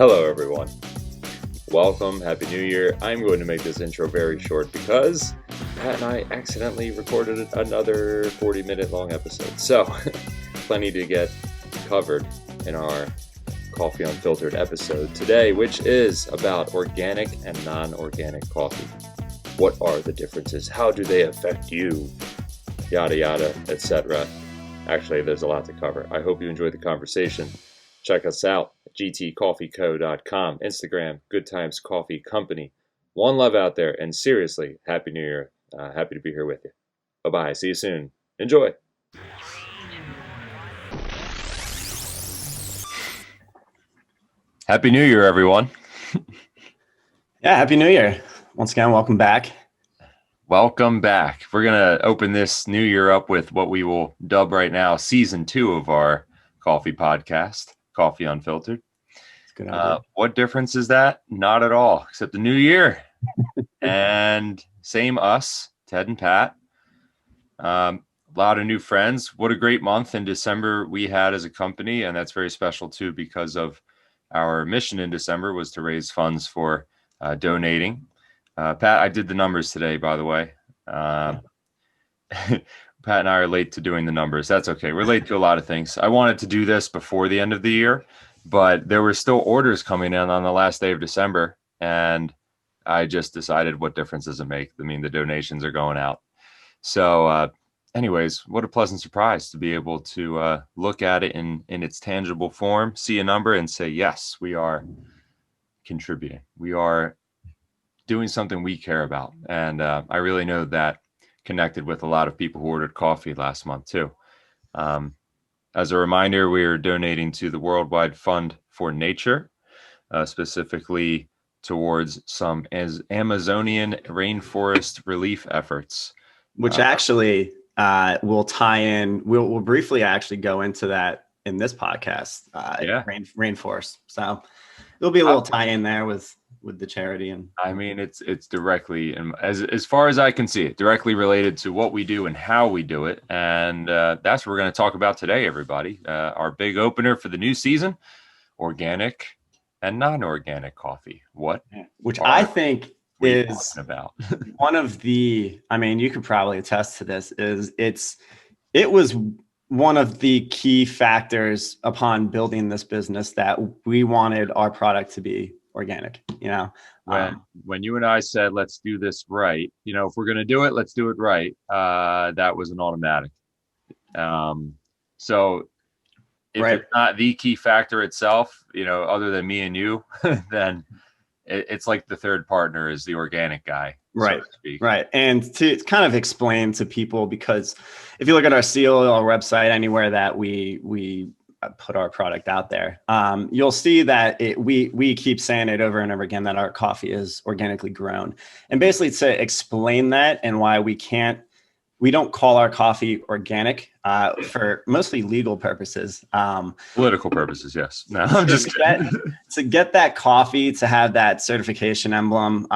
Hello, everyone. Welcome. Happy New Year. I'm going to make this intro very short because Pat and I accidentally recorded another 40-minute long episode. So, plenty to get covered in our Coffee Unfiltered episode today, which is about organic and non-organic coffee. What are the differences? How do they affect you? Yada, yada, etc. Actually, there's a lot to cover. I hope you enjoyed the conversation. Check us out at gtcoffeeco.com, Instagram, Good Times Coffee Company. One love out there, and seriously, Happy New Year. Happy to be here with you. Bye-bye. See you soon. Enjoy. Happy New Year, everyone. Yeah, Happy New Year. Once again, welcome back. Welcome back. We're going to open this new year up with what we will dub right now Season 2 of our coffee podcast, Coffee Unfiltered. Good idea. What difference is that? Not at all, except the new year. And same us, Ted and Pat. A lot of new friends. What a great month in December we had as a company. And that's very special, too, because of our mission in December was to raise funds for donating. Pat, I did the numbers today, by the way. Pat and I are late to doing the numbers. That's okay. We're late to a lot of things. I wanted to do this before the end of the year, but there were still orders coming in on the last day of December. And I just decided, what difference does it make? I mean, the donations are going out. So anyways, what a pleasant surprise to be able to look at it in its tangible form, see a number and say, yes, we are contributing. We are doing something we care about. And I really know that connected with a lot of people who ordered coffee last month too. As a reminder, we're donating to the Worldwide Fund for Nature, specifically towards some Amazonian rainforest relief efforts. Which actually will tie in. We'll briefly actually go into that in this podcast. Rainforest. So there'll be a little tie in there with the charity. And I mean, it's directly, and as far as I can see it, directly related to what we do and how we do it. And that's what we're going to talk about today, everybody. Our big opener for the new season: organic and non-organic coffee. Which I think is about one of the, I mean, you could probably attest to this, it was one of the key factors upon building this business that we wanted our product to be organic. When you and I said, let's do this right, if we're going to do it, let's do it right. That was an automatic. So if it's not the key factor itself, other than me and you, then it's like the third partner is the organic guy. Right. So to speak. Right. And to kind of explain to people, because if you look at our seal, our website, anywhere that we put our product out there, you'll see that we keep saying it over and over again that our coffee is organically grown. And basically to explain that and why we don't call our coffee organic for mostly legal purposes. Political purposes, yes. No, I'm just kidding. To get that coffee, to have that certification emblem,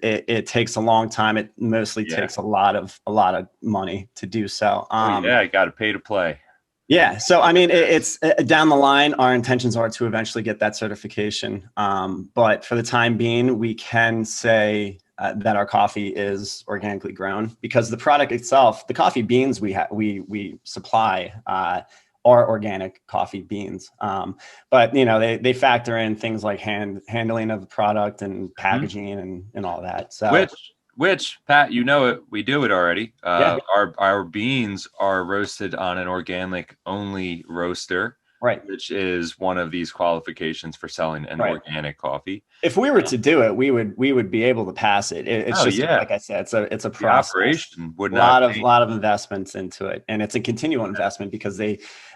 it takes a long time. It mostly takes a lot of money to do so. I got to pay to play. Yeah. So, I mean, it's down the line. Our intentions are to eventually get that certification. But for the time being, we can say that our coffee is organically grown, because the product itself, the coffee beans we supply are organic coffee beans. But they factor in things like handling of the product and packaging and all that. So which Pat, we do it already. Our beans are roasted on an organic only roaster. Right. Which is one of these qualifications for selling an organic coffee. If we were to do it, we would be able to pass it. It's like I said, it's a process. The operation would a lot of investments into it, and it's a continual investment because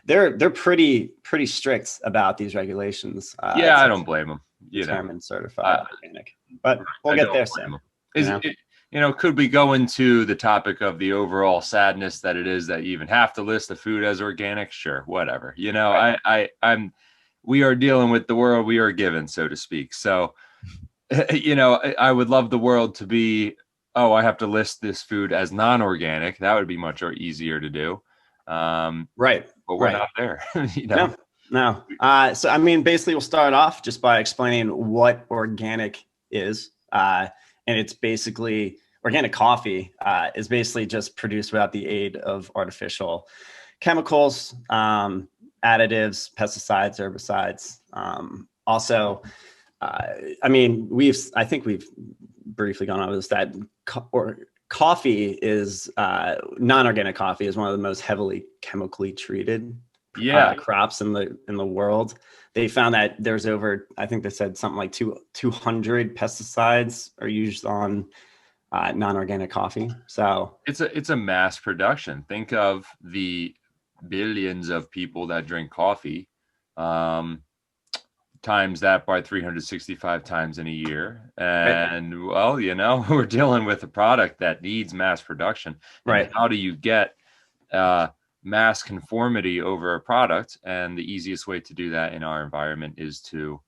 they're pretty strict about these regulations. I don't blame them. Determined certified organic, but we'll get there soon. Could we go into the topic of the overall sadness that it is that you even have to list the food as organic? Sure, whatever. We are dealing with the world we are given, so to speak. So, I would love the world to be, I have to list this food as non-organic. That would be much easier to do. Right. But we're not there. No. So, I mean, basically, we'll start off just by explaining what organic is. And it's basically organic coffee is basically just produced without the aid of artificial chemicals, additives, pesticides, herbicides. Also, I mean, I think we've briefly gone over this, that coffee is non-organic coffee is one of the most heavily chemically treated crops in the world. They found that there's over, I think they said something like 200 pesticides are used on non-organic coffee. So it's a mass production. Think of the billions of people that drink coffee, times that by 365 times in a year. And well, we're dealing with a product that needs mass production. And how do you get mass conformity over a product? And the easiest way to do that in our environment is to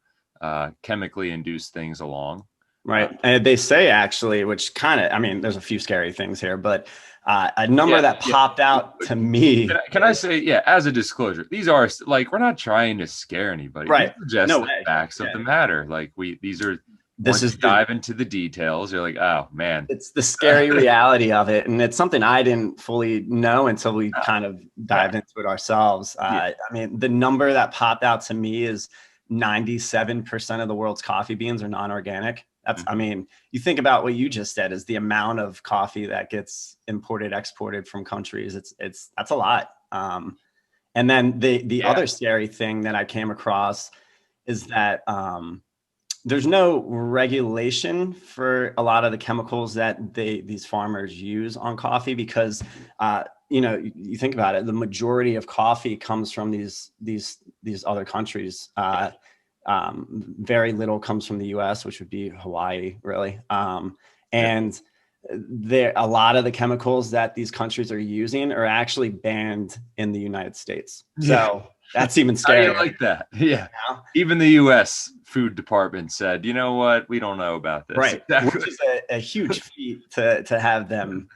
chemically induce things along. Right. And they say, actually, which kind of, I mean, there's a few scary things here, but a number that popped out to me. Can I say, as a disclosure, these are like, we're not trying to scare anybody. Right. These are just the facts of the matter. Like this is dive into the details. You're like, oh man, it's the scary reality of it. And it's something I didn't fully know until we kind of dived into it ourselves. I mean, the number that popped out to me is 97% of the world's coffee beans are non-organic. That's, I mean, you think about what you just said is the amount of coffee that gets imported, exported from countries. That's a lot. And then the other scary thing that I came across is that there's no regulation for a lot of the chemicals that these farmers use on coffee because, you think about it, the majority of coffee comes from these other countries. Very little comes from the US, which would be Hawaii, really. And a lot of the chemicals that these countries are using are actually banned in the United States. So that's even scarier. I like that. Yeah. Even the US food department said, you know what? We don't know about this. Right. Exactly. Which is a huge feat to have them,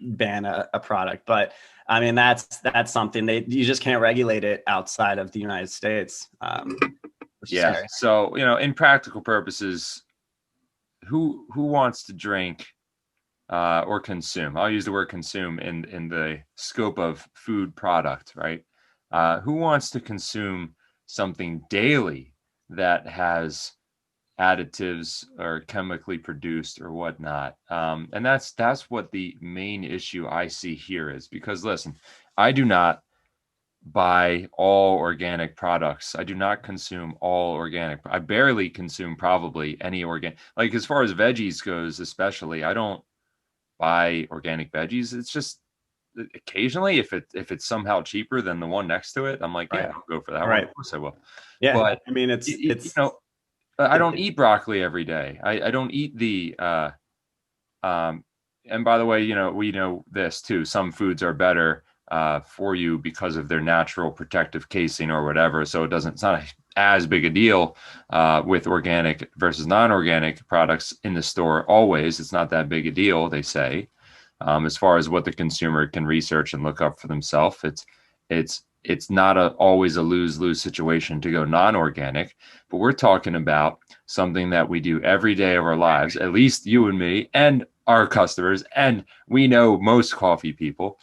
ban a product. But I mean, that's something you just can't regulate it outside of the United States. Yeah. So, in practical purposes, who wants to drink or consume? I'll use the word consume in the scope of food product, right? Who wants to consume something daily that has additives or chemically produced or whatnot? And that's what the main issue I see here is, because listen, I do not buy all organic products. I do not consume all organic. I barely consume probably any organic. Like as far as veggies goes, especially, I don't buy organic veggies. It's just occasionally if it's somehow cheaper than the one next to it, I'm like, I'll go for that one. Of course I will. Yeah, but I mean, it's I don't eat broccoli every day. I don't eat the and by the way, we know this too. Some foods are better for you because of their natural protective casing or whatever. So it's not as big a deal with organic versus non-organic products in the store. Always, it's not that big a deal, they say, as far as what the consumer can research and look up for themselves. It's not always a lose-lose situation to go non-organic, but we're talking about something that we do every day of our lives, at least you and me and our customers, and we know most coffee people,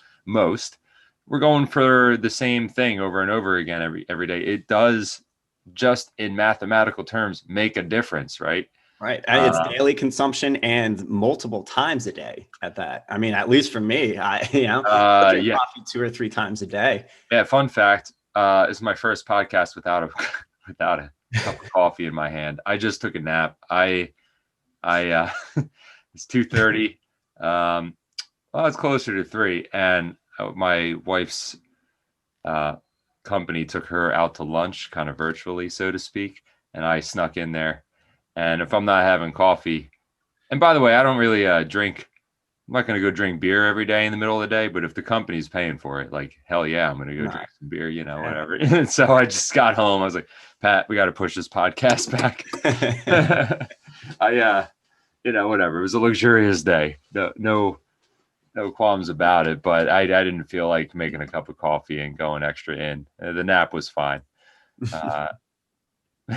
we're going for the same thing over and over again every day. It does, just in mathematical terms, make a difference, right? Right. It's daily consumption and multiple times a day at that. I mean, at least for me, I drink coffee 2 or 3 times a day. Yeah. Fun fact, it's my first podcast without a cup of coffee in my hand. I just took a nap. It's 2:30. Well, it's closer to 3. And my wife's company took her out to lunch, kind of virtually, so to speak. And I snuck in there. And if I'm not having coffee, and by the way, I don't really drink. I'm not going to go drink beer every day in the middle of the day, but if the company's paying for it, like, hell yeah, I'm going to go drink some beer, whatever. And so I just got home. I was like, Pat, we got to push this podcast back. Whatever. It was a luxurious day. No qualms about it, but I didn't feel like making a cup of coffee and going extra in. The nap was fine. Uh,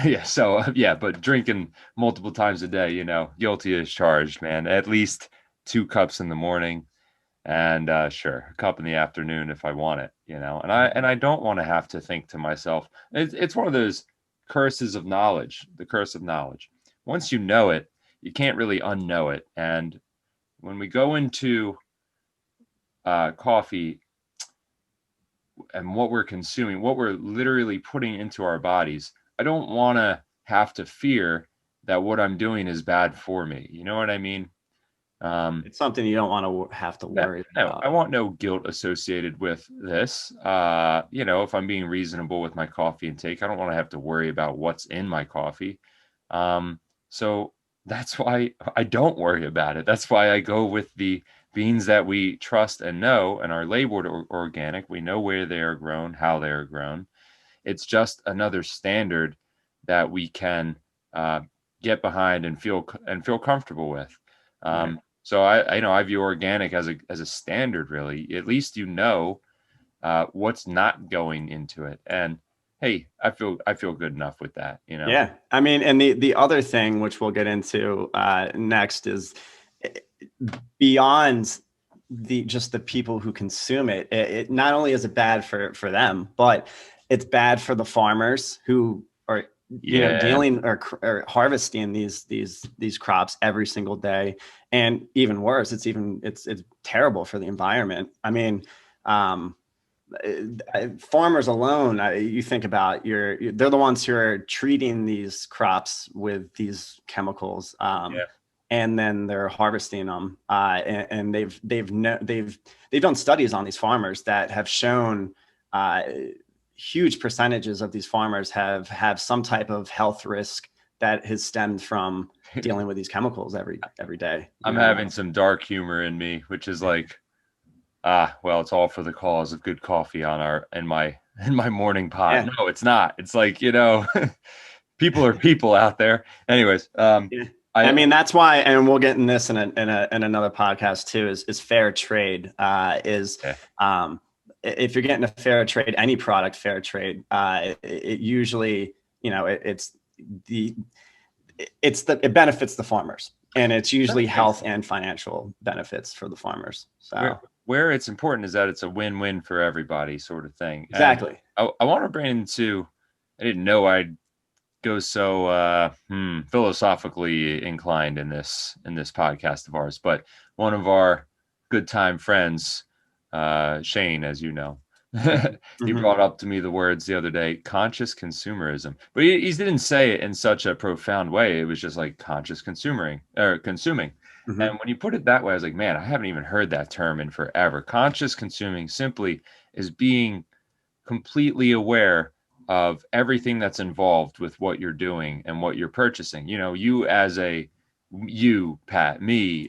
yeah. So yeah, but drinking multiple times a day, guilty as charged, man. At least 2 cups in the morning, and sure, a cup in the afternoon if I want it, and I don't want to have to think to myself. It's one of those curses of knowledge, the curse of knowledge. Once you know it, you can't really unknow it. And when we go into coffee and what we're consuming, what we're literally putting into our bodies, I don't want to have to fear that what I'm doing is bad for me. You know what I mean? It's something you don't want to have to No, worry no, I about. want no guilt associated with this. If I'm being reasonable with my coffee intake, I don't want to have to worry about what's in my coffee. So that's why I don't worry about it. That's why I go with the beans that we trust and know and are labeled organic. We know where they are grown, how they are grown. It's just another standard that we can uh, get behind and feel comfortable with. Right. So I view organic as a standard, really. At least what's not going into it, and hey, I feel good enough with that. Yeah. I mean, and the other thing, which we'll get into next, is beyond just the people who consume it. It not only is it bad for them, but it's bad for the farmers who are Yeah, dealing or harvesting these crops every single day. And even worse, it's terrible for the environment. I mean, farmers alone, you think about they're the ones who are treating these crops with these chemicals, yeah. and then they're harvesting them. And they've done studies on these farmers that have shown uh, huge percentages of these farmers have some type of health risk that has stemmed from dealing with these chemicals every day. I'm having some dark humor in me, which is like, well, it's all for the cause of good coffee in my morning pot. Yeah. No, it's not. It's like, people are people out there. Anyways, Yeah. I I mean, that's why, and we'll get in this in another podcast too, is fair trade, is, yeah, if you're getting a fair trade, any product fair trade, it usually, it's the, it benefits the farmers, and it's usually health and financial benefits for the farmers. where So where it's important is that it's a win-win for everybody, sort of thing. And exactly. I want to bring into, I didn't know I'd go so philosophically inclined in this podcast of ours, but one of our good time friends, Shane, as you know, he Hmm. brought up to me the words the other day, conscious consumerism. But he didn't say it in such a profound way. It was just like conscious consuming or consuming. Hmm. And when you put it that way, I was like, man, I haven't even heard that term in forever. Conscious consuming simply is being completely aware of everything that's involved with what you're doing and what you're purchasing. You, Pat, me,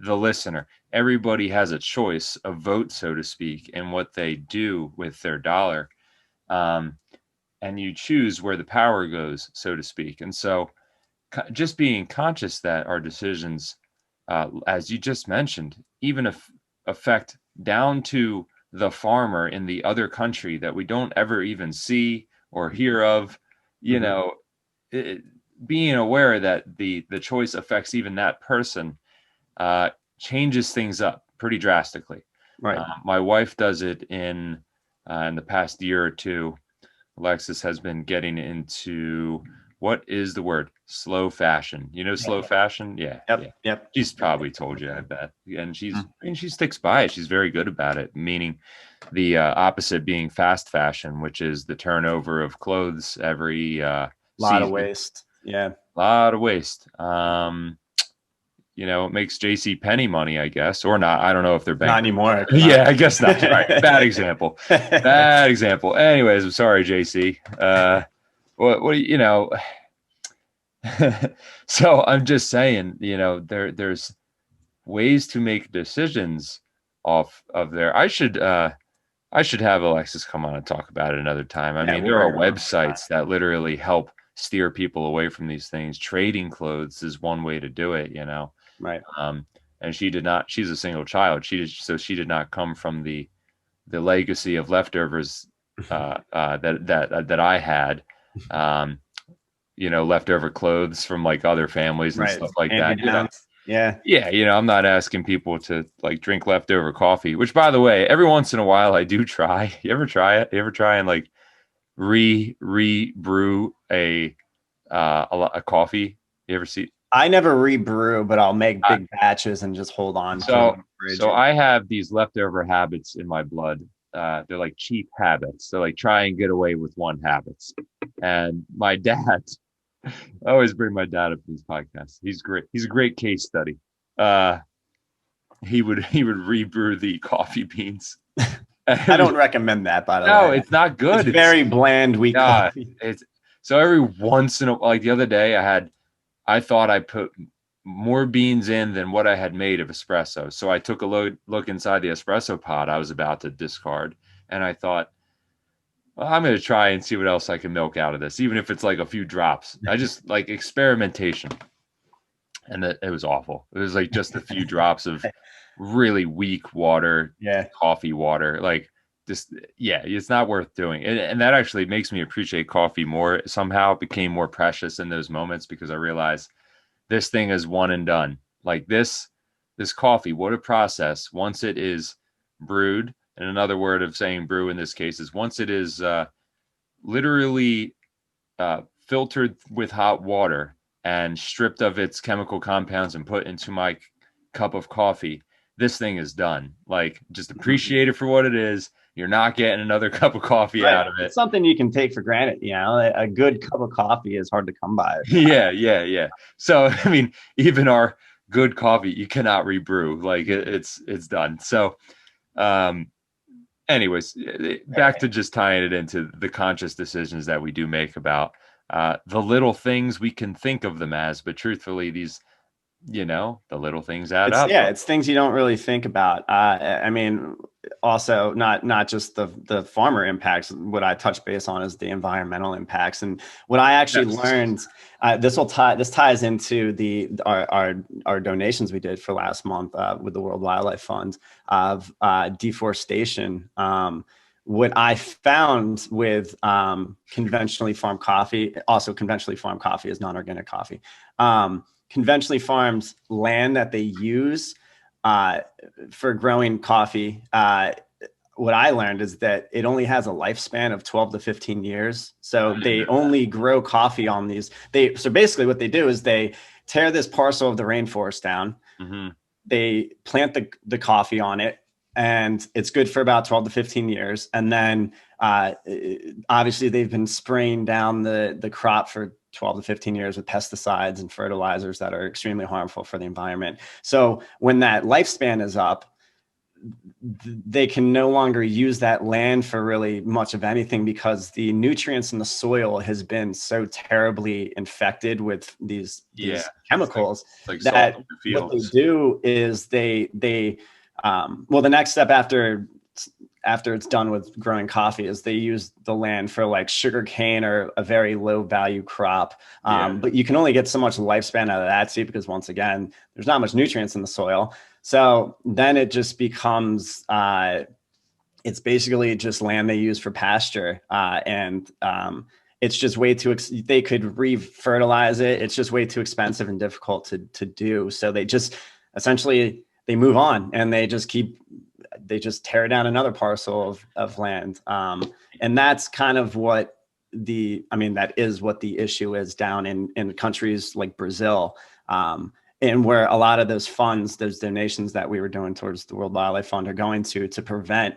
the listener, everybody has a choice, a vote, so to speak, in what they do with their dollar. Um, and you choose where the power goes, so to speak. And so just being conscious that our decisions, as you just mentioned, even if affect down to the farmer in the other country that we don't ever even see or hear of, you Hmm. know, it, being aware that the choice affects even that person uh, changes things up pretty drastically. Right. My wife does it in the past year or two. Alexis has been getting into, what is the word? Slow fashion. You know, slow fashion? Yeah, yeah. Yep. Yep. She's probably told you, I bet. And she sticks by it. She's very good about it, meaning the opposite being fast fashion, which is the turnover of clothes every Lot of season. waste. Yeah. A lot of waste. It makes JC Penney money, I guess, or not. I don't know if they're Not bankrupt. anymore. Yeah, I guess not. Right. Bad example. Bad example. Anyways, I'm sorry, JC. What so I'm just saying, there's ways to make decisions off of there. I should have Alexis come on and talk about it another time. I Yeah, mean, there are we're websites that literally help steer people away from these things. Trading clothes is one way to do it. right. Um, and she's a single child. She did not come from the legacy of leftovers that I had. Um, leftover clothes from like other families and Right. stuff like Hand me that. downs. Yeah. Yeah, I'm not asking people to like drink leftover coffee, which by the way, every once in a while I do try. You ever try it? You ever try and like brew a coffee? You ever see? I never rebrew, but I'll make big batches and just hold on, put them So in the fridge. so I have these leftover habits in my blood. They're like cheap habits. They're like try and get away with one habits. And my dad, I always bring my dad up to these podcasts. He's great. He's a great case study. Uh, he would rebrew the coffee beans. I don't recommend that, by the No, way. it's not It's good. very bland, weak coffee. It's so every once in a like the other day I thought I put more beans in than what I had made of espresso. So I took a look inside the espresso pot I was about to discard, and I thought, well, I'm going to try and see what else I can milk out of this, even if it's like a few drops. I just like experimentation, and it was awful. It was like just a few drops of really weak water, Yeah. coffee water, like just yeah, it's not worth doing. And that actually makes me appreciate coffee more. Somehow it became more precious in those moments because I realized this thing is one and done. Like this coffee, what a process. Once it is brewed, and another word of saying brew in this case is once it is literally filtered with hot water and stripped of its chemical compounds and put into my cup of coffee, this thing is done. Like, just appreciate it for what it is. You're not getting another cup of coffee Right. out of it. It's something you can take for granted. A good cup of coffee is hard to come by. Yeah. So, I mean, even our good coffee, you cannot rebrew. Like, it's done. So, um, anyways, back to just tying it into the conscious decisions that we do make about the little things we can think of them as, but truthfully, these, the little things add up. It's things you don't really think about. I mean, also not just the farmer impacts. What I touch base on is the environmental impacts, and what I actually learned. This ties into our donations we did for last month with the World Wildlife Fund of deforestation. What I found with conventionally farmed coffee, also conventionally farmed coffee is non-organic coffee. Conventionally farmed land that they use for growing coffee, what I learned is that it only has a lifespan of 12 to 15 years. So they only grow coffee on these. So basically what they do is they tear this parcel of the rainforest down. Mm-hmm. They plant the coffee on it, and it's good for about 12 to 15 years. And then obviously they've been spraying down the crop for 12 to 15 years with pesticides and fertilizers that are extremely harmful for the environment. So when that lifespan is up, they can no longer use that land for really much of anything because the nutrients in the soil has been so terribly infected with these chemicals. It's like that what they do is the next step after it's done with growing coffee is they use the land for like sugar cane or a very low value crop. But you can only get so much lifespan out of that seed because once again, there's not much nutrients in the soil. So then it just becomes, it's basically just land they use for pasture. It's just way too, they could re-fertilize it. It's just way too expensive and difficult to do. So they just essentially, they move on and they just tear down another parcel of land. And that's kind of what that is what the issue is down in countries like Brazil. And where a lot of those funds, those donations that we were doing towards the World Wildlife Fund are going to prevent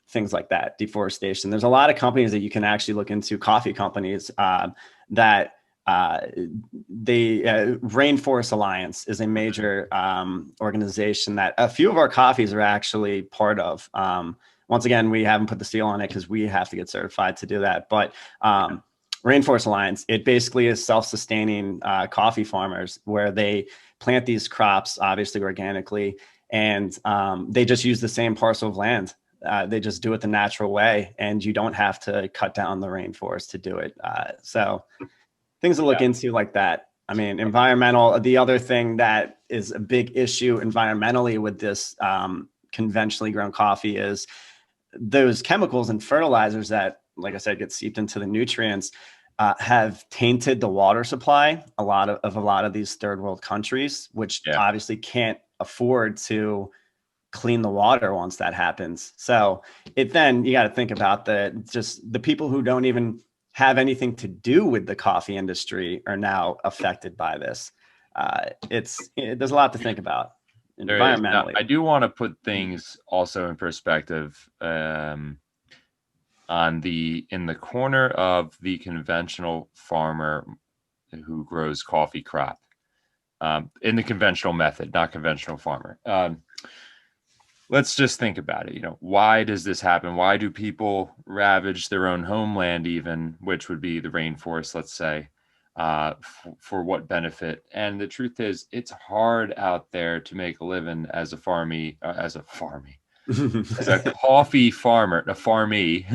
things like that, deforestation. There's a lot of companies that you can actually look into, coffee companies that Rainforest Alliance is a major organization that a few of our coffees are actually part of. Once again, we haven't put the seal on it because we have to get certified to do that. But Rainforest Alliance, it basically is self-sustaining coffee farmers where they plant these crops, obviously organically, and they just use the same parcel of land. They just do it the natural way, and you don't have to cut down the rainforest to do it. So things to look into like that. I mean, the other thing that is a big issue environmentally with this conventionally grown coffee is those chemicals and fertilizers that, like I said, get seeped into the nutrients, have tainted the water supply a lot of a lot of these third world countries, which Yeah. obviously can't afford to clean the water once that happens. So then you got to think about the people who don't even have anything to do with the coffee industry are now affected by this. There's a lot to think about There is. Now, environmentally. I do want to put things also in perspective. In the corner of the conventional farmer who grows coffee crop, in the conventional method, not conventional farmer. Let's just think about it. Why does this happen? Why do people ravage their own homeland, even, which would be the rainforest, let's say, for what benefit? And the truth is, it's hard out there to make a living as a coffee farmer, a farmie,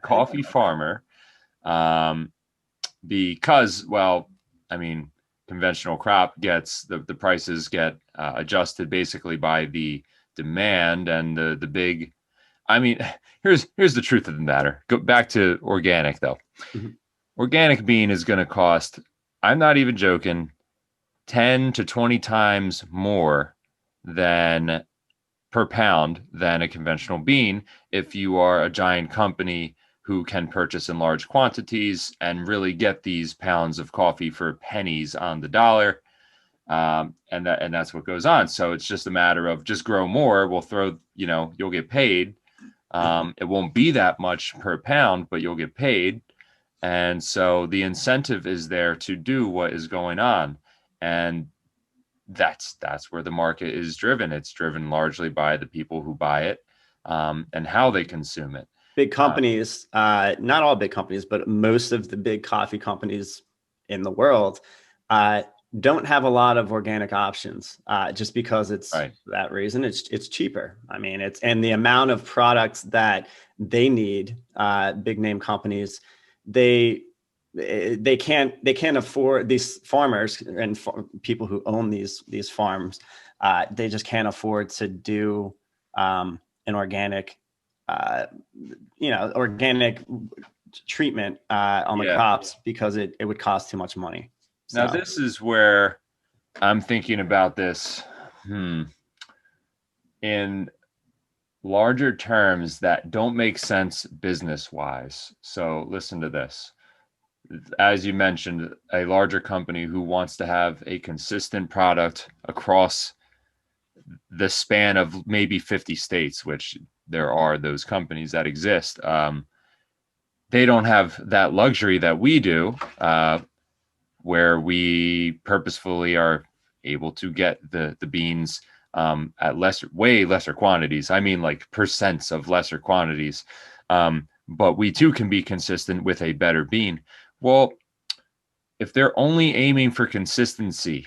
coffee farmer, because, well, I mean, conventional crop gets the prices get adjusted basically by the demand and the big. I mean, here's the truth of the matter. Go back to organic though. Organic bean is going to cost, I'm not even joking, 10 to 20 times more than per pound than a conventional bean if you are a giant company who can purchase in large quantities and really get these pounds of coffee for pennies on the dollar. And that's what goes on. So it's just a matter of just grow more. We'll throw, you'll get paid. It won't be that much per pound, but you'll get paid. And so the incentive is there to do what is going on. And that's where the market is driven. It's driven largely by the people who buy it, and how they consume it. Big companies, not all big companies, but most of the big coffee companies in the world don't have a lot of organic options, just because it's Right. that reason. It's cheaper. I mean, and the amount of products that they need, big name companies, they can't afford, these farmers and people who own these farms. They just can't afford to do an organic organic treatment on the crops, because it would cost too much money. So. Now, this is where I'm thinking about this in larger terms that don't make sense business wise. So listen to this. As you mentioned, a larger company who wants to have a consistent product across the span of maybe 50 states, which there are those companies that exist. They don't have that luxury that we do, where we purposefully are able to get the beans at way lesser quantities. I mean, like percents of lesser quantities. But we too can be consistent with a better bean. Well, if they're only aiming for consistency,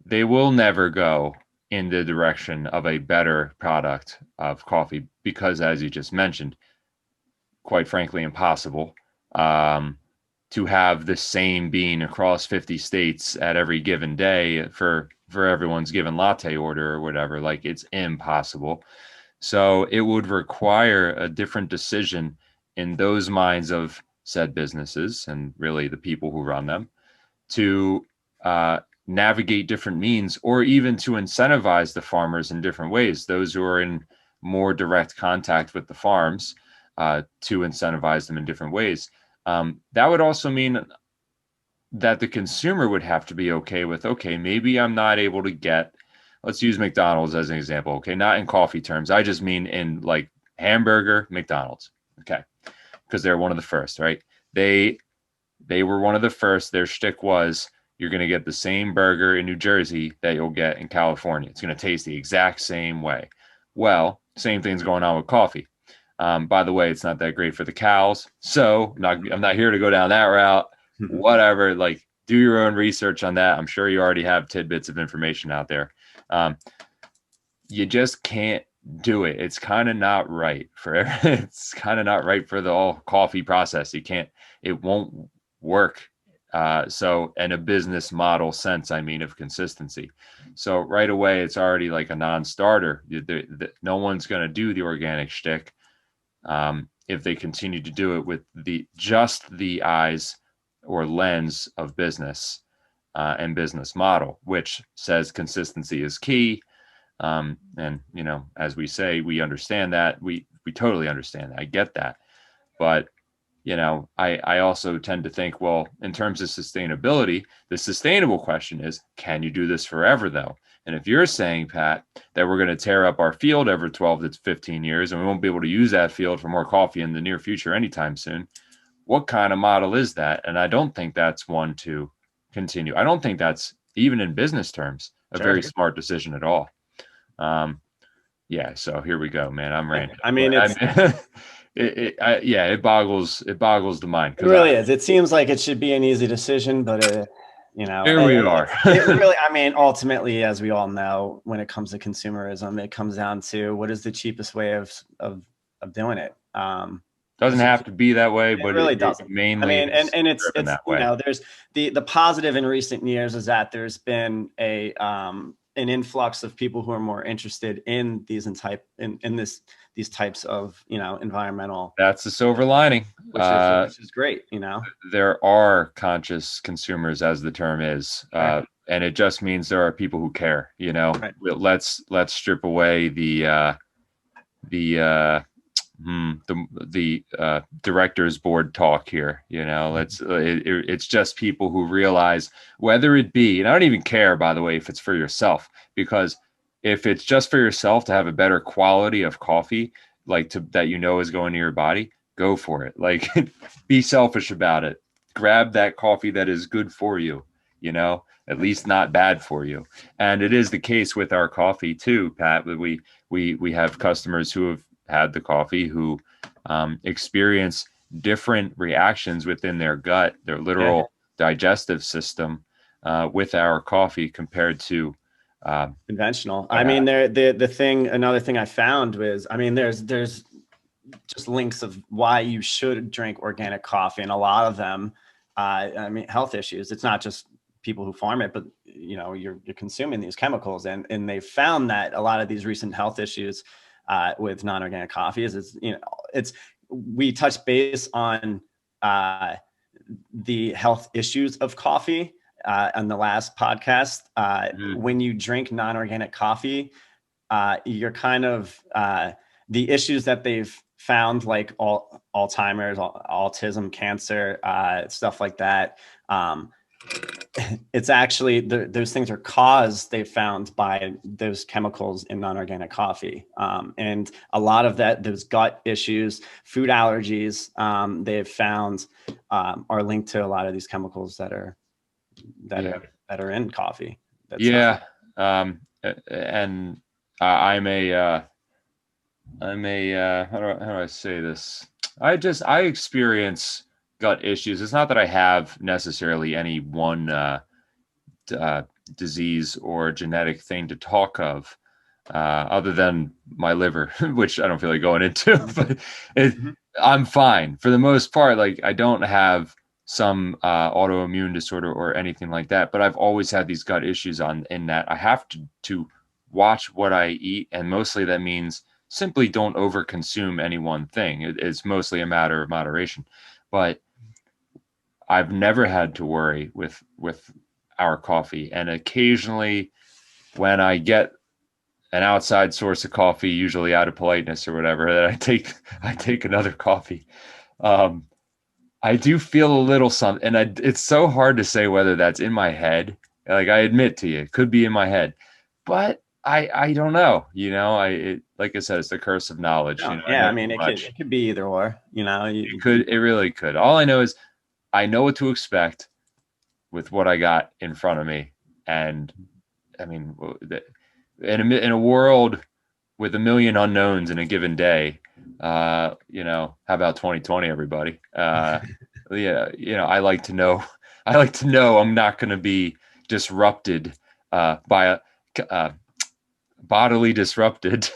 they will never go in the direction of a better product of coffee, because, as you just mentioned, quite frankly, impossible to have the same bean across 50 states at every given day for everyone's given latte order or whatever. Like, it's impossible. So it would require a different decision in those minds of said businesses, and really the people who run them, to navigate different means, or even to incentivize the farmers in different ways, those who are in more direct contact with the farms, to incentivize them in different ways. That would also mean that the consumer would have to be okay with, okay, maybe I'm not able to get, let's use McDonald's as an example. Okay, not in coffee terms. I just mean in like hamburger, McDonald's. Okay, because they're one of the first, right? They were one of the first. Their shtick was, you're going to get the same burger in New Jersey that you'll get in California. It's going to taste the exact same way. Well, same thing's going on with coffee. By the way, it's not that great for the cows. So I'm not here to go down that route. Whatever, like, do your own research on that. I'm sure you already have tidbits of information out there. You just can't do it. It's kind of not right it's kind of not right for the whole coffee process. It won't work. So in a business model sense, I mean, of consistency. So right away, it's already like a non-starter. No one's going to do the organic shtick. if they continue to do it with just the eyes or lens of business and business model, which says consistency is key. And as we say, we understand that. We totally understand that. I get that. But I also tend to think, well, in terms of sustainability, the sustainable question is, can you do this forever, though? And if you're saying, Pat, that we're going to tear up our field every 12 to 15 years and we won't be able to use that field for more coffee in the near future anytime soon, what kind of model is that? And I don't think that's one to continue. I don't think that's, even in business terms, a very smart decision at all. Yeah, so here we go, man. I'm ranting. I mean, it boggles the mind. It really is. It seems like it should be an easy decision, but here we are. It really, I mean, ultimately, as we all know, when it comes to consumerism, it comes down to what is the cheapest way of doing it. Doesn't have to be that way, but it really doesn't. Mainly, I mean, and it's that way. There's the positive in recent years is that there's been an influx of people who are more interested in these these types of environmental. That's the silver lining, which is great. There are conscious consumers, as the term is, right. And it just means there are people who care. Right. Let's strip away the directors board talk here. It's just people who realize, whether it be, and I don't even care, by the way, if it's for yourself, because if it's just for yourself to have a better quality of coffee, that is going to your body, go for it. Be selfish about it. Grab that coffee that is good for you, at least not bad for you. And it is the case with our coffee too, Pat. We have customers who have had the coffee who experience different reactions within their gut, their literal digestive system, with our coffee compared to conventional. I mean, another thing I found was, I mean, there's just links of why you should drink organic coffee, and a lot of them, I mean, health issues. It's not just people who farm it, but you're consuming these chemicals, and they found that a lot of these recent health issues with non-organic coffee we touch base on the health issues of coffee on the last podcast. When you drink non-organic coffee, you're kind of the issues that they've found, like Alzheimer's, autism, cancer, stuff like that. It's actually those things are caused, they found, by those chemicals in non-organic coffee, and a lot of those gut issues, food allergies, they've found are linked to a lot of these chemicals that are in coffee. And I'm a how do I say this? I experience gut issues. It's not that I have necessarily any one disease or genetic thing to talk of, other than my liver, which I don't feel like going into, but I'm fine for the most part. I don't have some autoimmune disorder or anything like that, but I've always had these gut issues in that I have to watch what I eat, and mostly that means simply don't overconsume any one thing. It's mostly a matter of moderation, but I've never had to worry with our coffee. And occasionally when I get an outside source of coffee, usually out of politeness or whatever, that I take another coffee, I do feel a little something. And it's so hard to say whether that's in my head. I admit to you, it could be in my head, but I don't know, like I said, it's the curse of knowledge. I mean, it could be either or, it really could. All I know is I know what to expect with what I got in front of me. And I mean, in a world with a million unknowns in a given day, how about 2020, everybody? I like to know I'm not going to be disrupted by bodily disrupted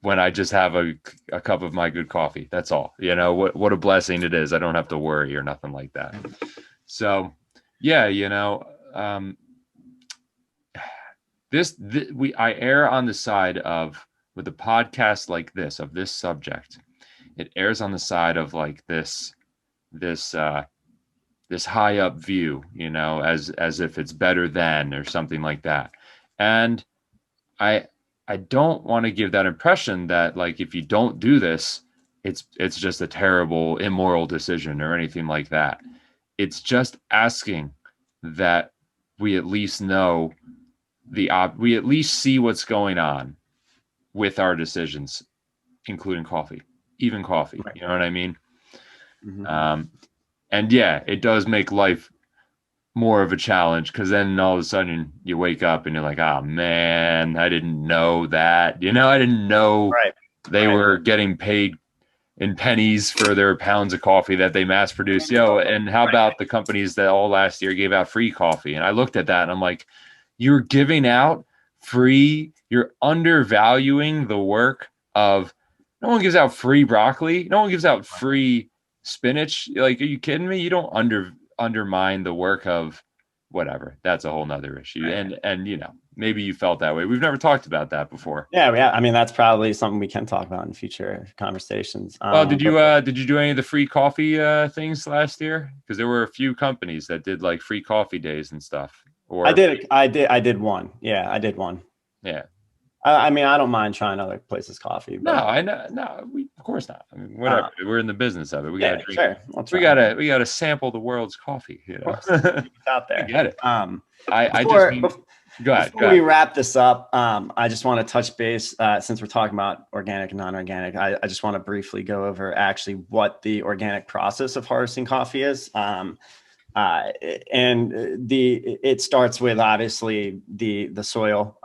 when I just have a cup of my good coffee. That's all. What a blessing it is. I don't have to worry or nothing like that. So yeah, I err on the side of with a podcast like this of this subject, it airs on the side of like this this high up view, as if it's better than or something like that. And I I don't want to give that impression that like if you don't do this, it's just a terrible immoral decision or anything like that. It's just asking that we at least know we at least see what's going on with our decisions, including coffee, even coffee. Right. You know what I mean? Mm-hmm. Um, and yeah, it does make life more of a challenge because then all of a sudden you wake up and you're like, oh man, I didn't know that. I didn't know Right. they were getting paid in pennies for their pounds of coffee that they mass produce. And how about the companies that all last year gave out free coffee? And I looked at that and I'm like, you're giving out free, you're undervaluing the work of no one gives out free broccoli, no one gives out free spinach. Like, are you kidding me? You don't undermine the work of whatever. That's a whole nother issue. And maybe you felt that way. We've never talked about that before. Yeah. I mean, that's probably something we can talk about in future conversations. Well, did you do any of the free coffee things last year? Because there were a few companies that did like free coffee days and stuff. Or I did one. Yeah, I did one. Yeah. I mean, I don't mind trying other places' coffee. But, No, I know. No, of course not. I mean, whatever. We're in the business of it. We gotta drink. Sure. We gotta sample the world's coffee. It's out there. I get it. Go ahead. Before we wrap this up, I just want to touch base since we're talking about organic and non-organic. I just want to briefly go over actually what the organic process of harvesting coffee is. It starts with obviously the soil.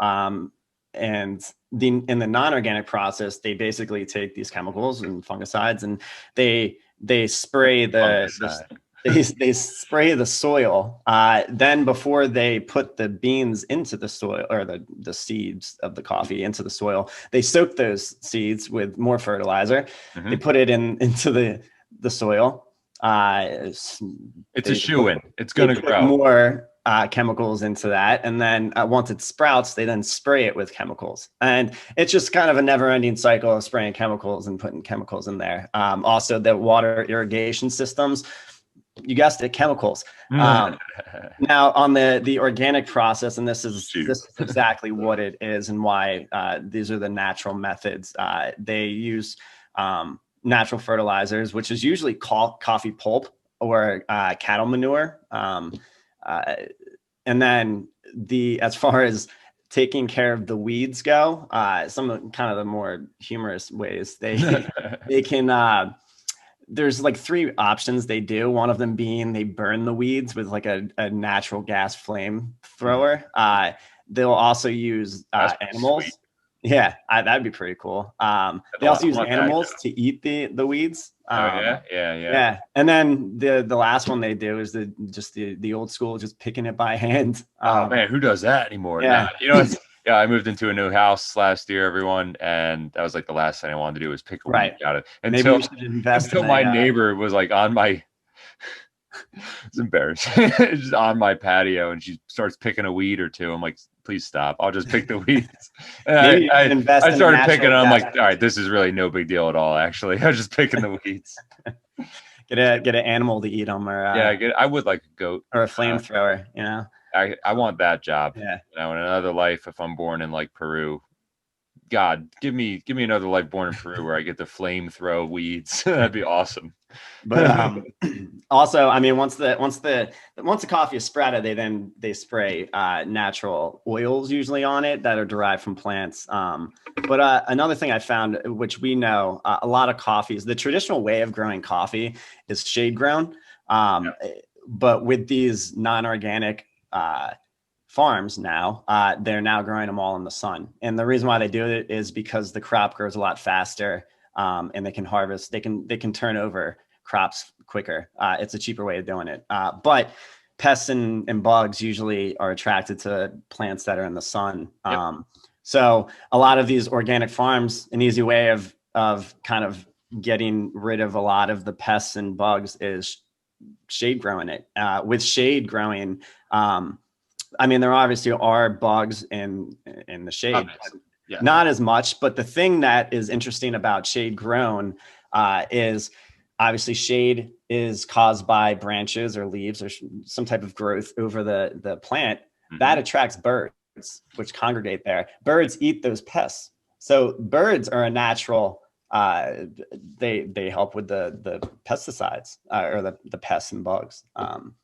And in the non-organic process, they basically take these chemicals and fungicides and they spray they spray the soil. Then before they put the beans into the soil or the seeds of the coffee into the soil, they soak those seeds with more fertilizer. Mm-hmm. They put it into the soil. It's a shoo-in. It's going to grow more chemicals into that. And then once it sprouts, they then spray it with chemicals. And it's just kind of a never-ending cycle of spraying chemicals and putting chemicals in there. Also, the water irrigation systems, you guessed it, chemicals. Now on the organic process, and this is exactly what it is and why these are the natural methods. They use natural fertilizers, which is usually coffee pulp or cattle manure. And then as far as taking care of the weeds go, some of kind of the more humorous ways they can, there's like 3 options they do. One of them being they burn the weeds with like a natural gas flame thrower. They'll also use animals. Sweet. Yeah, that'd be pretty cool. They also use animals to eat the weeds. Yeah. And then the last one they do is the old school, just picking it by hand. Oh man, who does that anymore? Yeah, yeah. I moved into a new house last year, everyone, and that was like the last thing I wanted to do was pick a weed out of it. Until my neighbor was like on my. It's embarrassing. Just on my patio, and she starts picking a weed or two. I'm like, please stop. I'll just pick the weeds. And I started picking, and I'm like, all right, this is really no big deal at all. Actually, I was just picking the weeds. Get an animal to eat them, or I would like a goat or a flamethrower. I want that job. Yeah. In another life, if I'm born in like Peru, God, give me another life born in Peru where I get to flamethrow weeds. That'd be awesome. But also, I mean, once the coffee is sprouted, they spray natural oils usually on it that are derived from plants. But another thing I found, which we know, a lot of coffees, the traditional way of growing coffee is shade grown. But with these non-organic farms now, they're now growing them all in the sun. And the reason why they do it is because the crop grows a lot faster, and they can harvest, they can turn over crops quicker. It's a cheaper way of doing it. But pests and bugs usually are attracted to plants that are in the sun. So a lot of these organic farms, an easy way of kind of getting rid of a lot of the pests and bugs is shade growing it. With shade growing, I mean, there obviously are bugs in the shade. Yeah. Not as much, but the thing that is interesting about shade grown is obviously shade is caused by branches or leaves or some type of growth over the plant that attracts birds, which congregate there. Birds eat those pests. So birds are a natural, they help with the pesticides or the pests and bugs.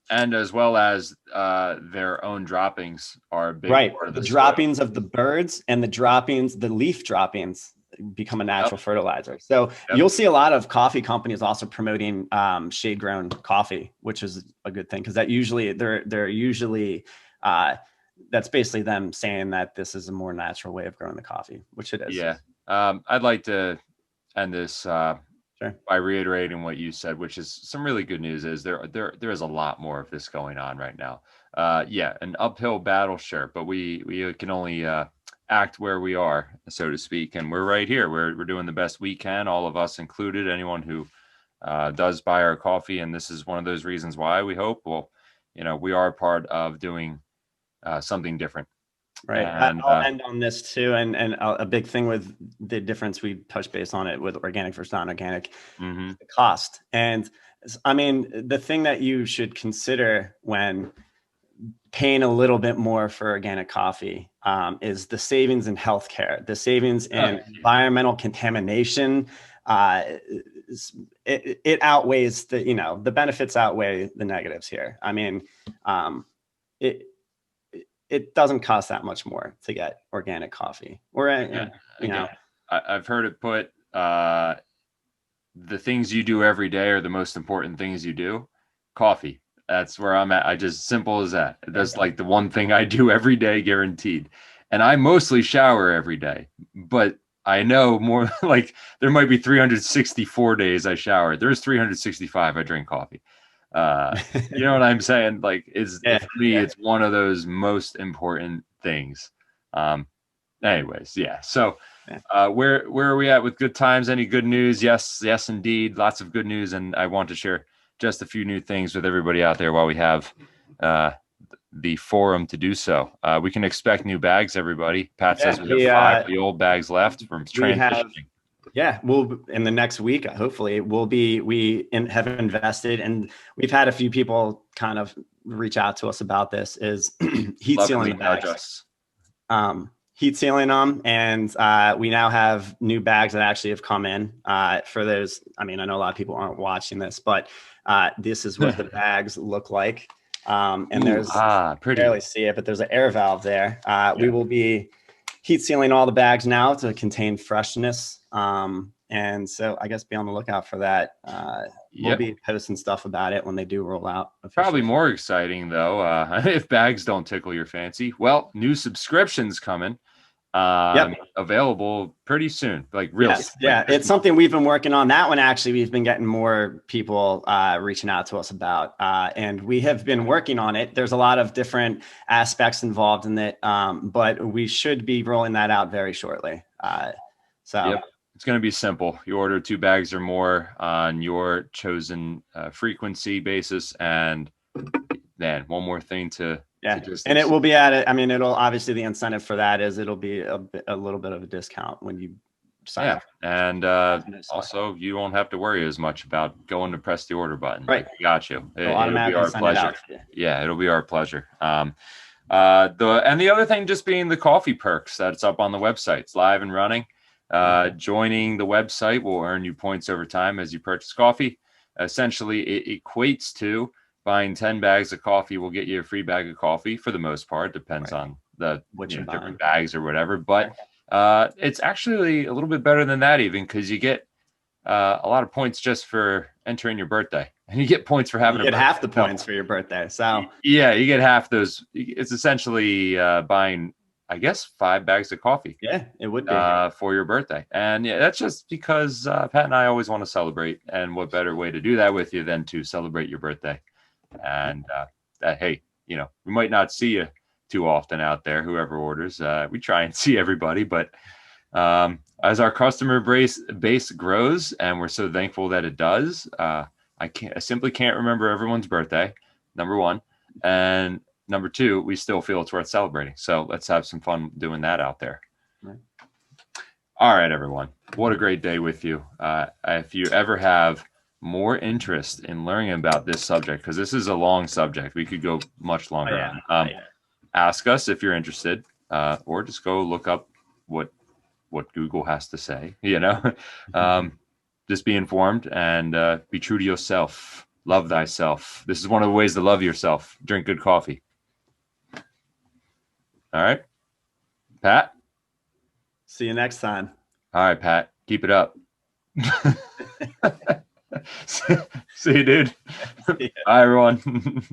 And as well as their own droppings are a big Right. part of The the soil. droppings of the birds and the leaf droppings become a natural fertilizer. So you'll see a lot of coffee companies also promoting shade grown coffee, which is a good thing because that usually they're usually that's basically them saying that this is a more natural way of growing the coffee, which it is. Yeah. I'd like to end this Sure. by reiterating what you said, which is some really good news. Is there is a lot more of this going on right now. Yeah, an uphill battle, sure, but we can only act where we are, so to speak, and we're right here. We're doing the best we can, all of us included. Anyone who does buy our coffee, and this is one of those reasons why we hope. Well, we are part of doing something different. Right. And I'll end on this too. And a big thing with the difference, we touched base on it with organic versus non-organic, the cost. And I mean, the thing that you should consider when paying a little bit more for organic coffee is the savings in healthcare, the savings in environmental contamination. It outweighs the benefits outweigh the negatives here. I mean, it doesn't cost that much more to get organic coffee or, I've heard it put, the things you do every day are the most important things you do. Coffee. That's where I'm at. Simple as that. That's like the one thing I do every day, guaranteed. And I mostly shower every day, but I know more like there might be 364 days I shower. There's 365 I drink coffee. You know what I'm saying? Like for me, it's one of those most important things. Anyways, yeah. So where are we at with good times? Any good news? Yes, indeed. Lots of good news. And I want to share just a few new things with everybody out there while we have the forum to do so. We can expect new bags, everybody. Pat says we have 5 of the old bags left from transitioning. We'll in the next week, hopefully we have invested, and we've had a few people kind of reach out to us about this, is heat sealing bags. Heat sealing them, and we now have new bags that actually have come in for those. I mean, I know a lot of people aren't watching this, but this is what the bags look like. And there's barely see it, but there's an air valve there. We will be heat sealing all the bags now to contain freshness. And so I guess be on the lookout for that. We'll be posting stuff about it when they do roll out. Probably more exciting though, if bags don't tickle your fancy. Well, new subscriptions coming. Available pretty soon, like real soon. It's something we've been working on. That one actually we've been getting more people reaching out to us about, and we have been working on it. There's a lot of different aspects involved in it, but we should be rolling that out very shortly. It's going to be simple. You order 2 bags or more on your chosen frequency basis, and then one more thing to and it will be at it. I mean, it'll obviously, the incentive for that is it'll be a little bit of a discount when you sign up. And also you won't have to worry as much about going to press the order button. Right. We got you. It'll be our pleasure. It'll be our pleasure. The other thing just being the coffee perks that's up on the website. It's live and running. Joining the website will earn you points over time as you purchase coffee. Essentially, it equates to buying 10 bags of coffee will get you a free bag of coffee for the most part. Depends on the different bags or whatever. But it's actually a little bit better than that even, because you get a lot of points just for entering your birthday. And you get points for having half the points for your birthday. So yeah, you get half those. It's essentially buying, I guess, 5 bags of coffee. Yeah, it would be for your birthday. And that's just because Pat and I always want to celebrate. And what better way to do that with you than to celebrate your birthday? And hey, we might not see you too often out there, whoever orders. We try and see everybody, but as our customer base grows, and we're so thankful that it does, I simply can't remember everyone's birthday, number one. And number two, we still feel it's worth celebrating. So let's have some fun doing that out there. Right. All right, everyone. What a great day with you. If you ever have more interest in learning about this subject, because this is a long subject, we could go much longer on. Ask us if you're interested, or just go look up what Google has to say. Just be informed and be true to yourself. Love thyself. This is one of the ways to love yourself. Drink good coffee. All right, Pat. See you next time. All right, Pat. Keep it up. See you, dude. Bye, everyone.